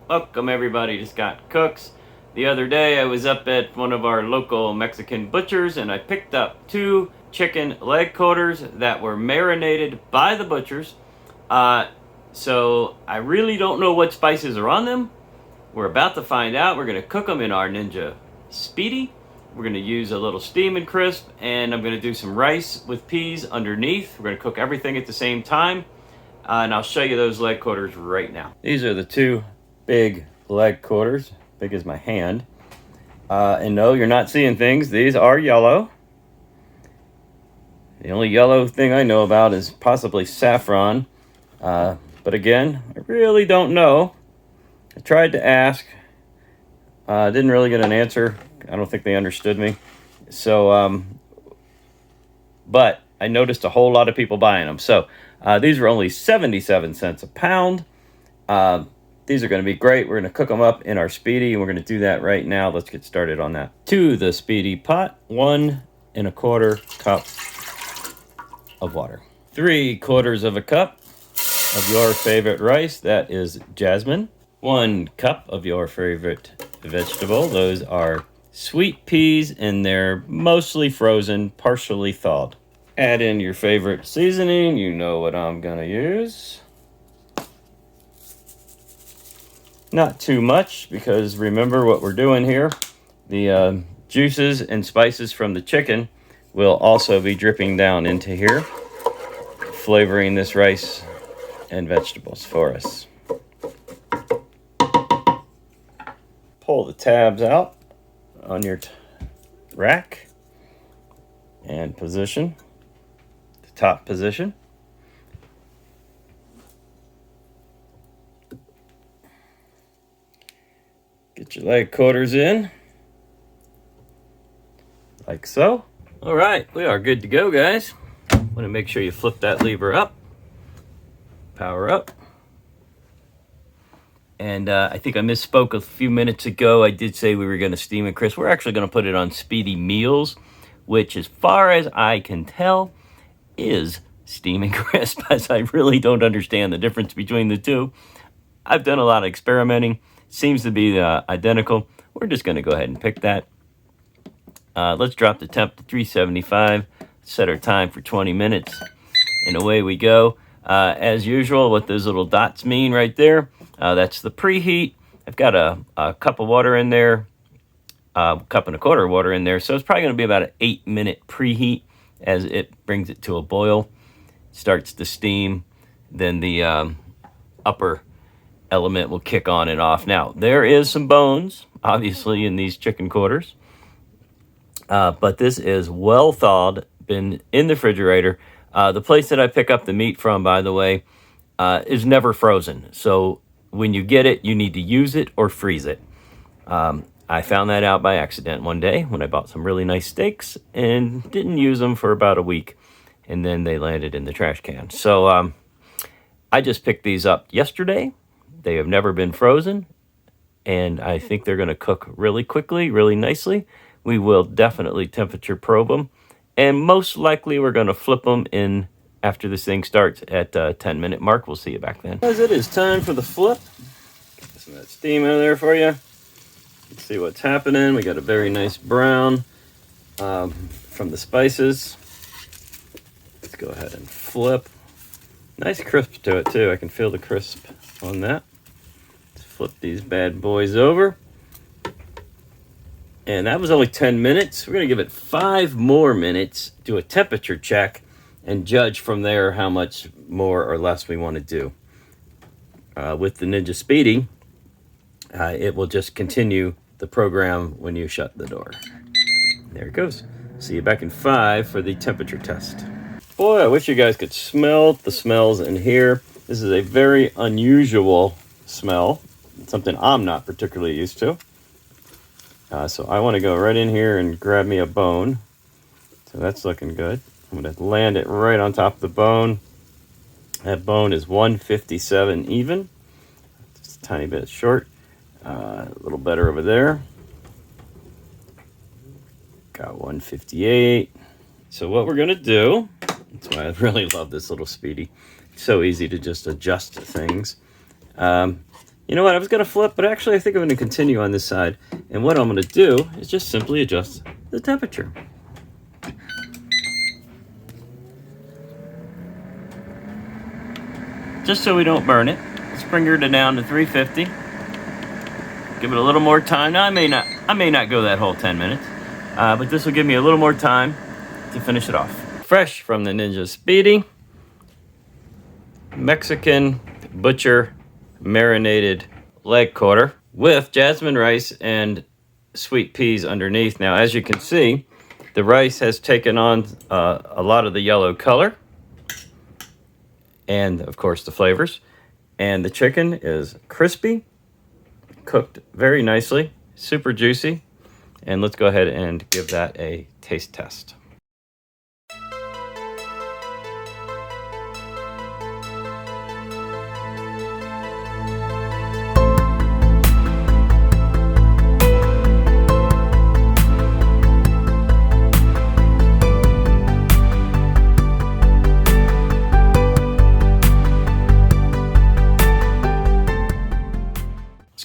Welcome everybody to Scott Cooks. The other day I was up at one of our local Mexican butchers and I picked up 2 chicken leg quarters that were marinated by the butchers. So I really don't know what spices are on them. We're about to find out. We're going to cook them in our Ninja Speedi. We're going to use a little steam and crisp, and I'm going to do some rice with peas underneath. We're going to cook everything at the same time, and I'll show you those leg quarters right now. These are the 2 big leg quarters, big as my hand. And no, you're not seeing things. These are yellow. The only yellow thing I know about is possibly saffron. But again, I really don't know. I tried to ask. Didn't really get an answer. I don't think they understood me. So, but I noticed a whole lot of people buying them. So these were only 77 cents a pound. These are going to be great. We're going to cook them up in our Speedi, and we're going to do that right now. Let's get started on that. To the Speedi pot, 1 1/4 cup of water. 3/4 cup of your favorite rice. That is jasmine. 1 cup of your favorite vegetable. Those are sweet peas, and they're mostly frozen, partially thawed. Add in your favorite seasoning. You know what I'm going to use. Not too much, because remember what we're doing here. The juices and spices from the chicken will also be dripping down into here, flavoring this rice and vegetables for us. Pull the tabs out on your rack and position, the top position. Get your leg quarters in, like so. All right, we are good to go, guys. Want to make sure you flip that lever up, power up. And I think I misspoke a few minutes ago. I did say we were going to steam and crisp. We're actually going to put it on Speedi meals, which, as far as I can tell, is steam and crisp, as I really don't understand the difference between the two. I've done a lot of experimenting. Seems to be identical. We're just going to go ahead and pick that. Let's drop the temp to 375. Set our time for 20 minutes. And away we go. As usual, what those little dots mean right there, that's the preheat. I've got a cup of water in there, cup and a quarter of water in there. So it's probably going to be about an 8-minute preheat as it brings it to a boil. Starts to steam. Then the upper element will kick on and off. Now, there is some bones, obviously, in these chicken quarters. But this is well thawed, been in the refrigerator. The place that I pick up the meat from, by the way, is never frozen. So when you get it, you need to use it or freeze it. I found that out by accident one day when I bought some really nice steaks and didn't use them for about a week. And then they landed in the trash can. So I just picked these up yesterday. They have never been frozen, and I think they're going to cook really quickly, really nicely. We will definitely temperature probe them, and most likely we're going to flip them in after this thing starts at 10-minute mark. We'll see you back then. As it is time for the flip, get some of that steam out of there for you. Let's see what's happening. We got a very nice brown from the spices. Let's go ahead and flip. Nice crisp to it too. I can feel the crisp on that. Let's flip these bad boys over. And that was only 10 minutes. We're going to give it 5 more minutes, do a temperature check, and judge from there how much more or less we want to do. With the Ninja Speedi, it will just continue the program when you shut the door. There it goes. See you back in 5 for the temperature test. Boy, I wish you guys could smell the smells in here. This is a very unusual smell. It's something I'm not particularly used to. So I want to go right in here and grab me a bone. So that's looking good. I'm going to land it right on top of the bone. That bone is 157 even. Just a tiny bit short. A little better over there. Got 158. So what we're going to do, that's why I really love this little Speedi. It's so easy to just adjust things. You know what? I was going to flip, but actually I think I'm going to continue on this side. And what I'm going to do is just simply adjust the temperature. Just so we don't burn it. Let's bring her down to 350. Give it a little more time. Now I may not go that whole 10 minutes, but this will give me a little more time to finish it off. Fresh from the Ninja Speedi, Mexican butcher marinated leg quarter with jasmine rice and sweet peas underneath. Now, as you can see, the rice has taken on a lot of the yellow color, and of course the flavors. And the chicken is crispy, cooked very nicely, super juicy. And let's go ahead and give that a taste test.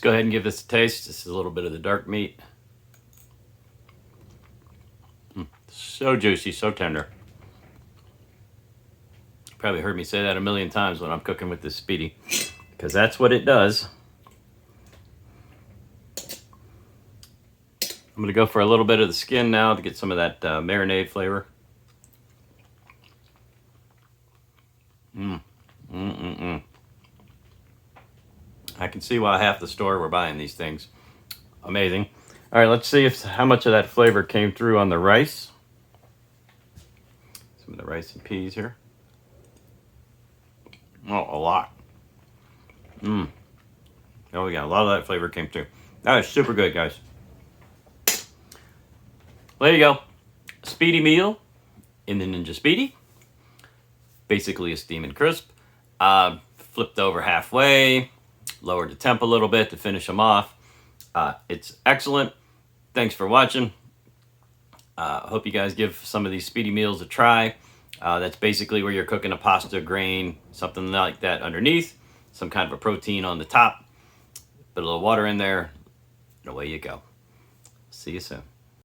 Go ahead and give this a taste. This is a little bit of the dark meat. So juicy, so tender. You probably heard me say that a million times when I'm cooking with this Speedi, because that's what it does. I'm going to go for a little bit of the skin now to get some of that marinade flavor. I can see why half the store were buying these things. Amazing. All right, let's see how much of that flavor came through on the rice. Some of the rice and peas here. Oh, a lot. Oh yeah, a lot of that flavor came through. That is super good, guys. Well, there you go. Speedi meal in the Ninja Speedi. Basically a steam and crisp. Flipped over halfway. Lowered the temp a little bit to finish them off. It's excellent. Thanks for watching. Hope you guys give some of these Speedi meals a try. That's basically where you're cooking a pasta, grain, something like that underneath, some kind of a protein on the top, put a little water in there, and away you go. See you soon.